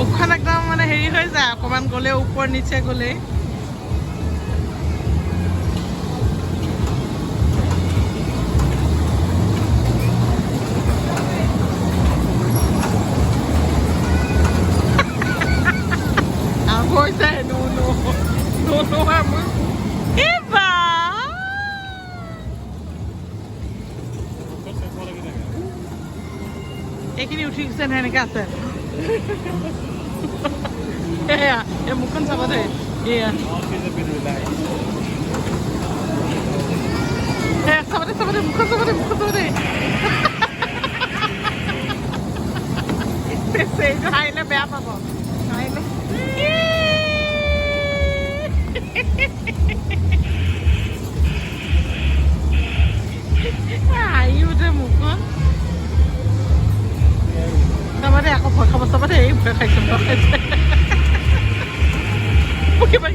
মুখখন একদম মানে হেৰি হৈ যায় অকণমান গ'লে ওপৰ নিচে গ'লে কৈছে এইখিনি উঠি গৈছে নহয় এনেকৈ আছে এয়া এই মুখখন চাব দেই এয়া চাব দে মুখখন চাব দে এইটো হাৰিলে বেয়া পাব হাৰিলে হাঁহি উঠে মুখখন চাব দে আকৌ ভয় খাব চাব দে এই ভয় খাইছে কিবা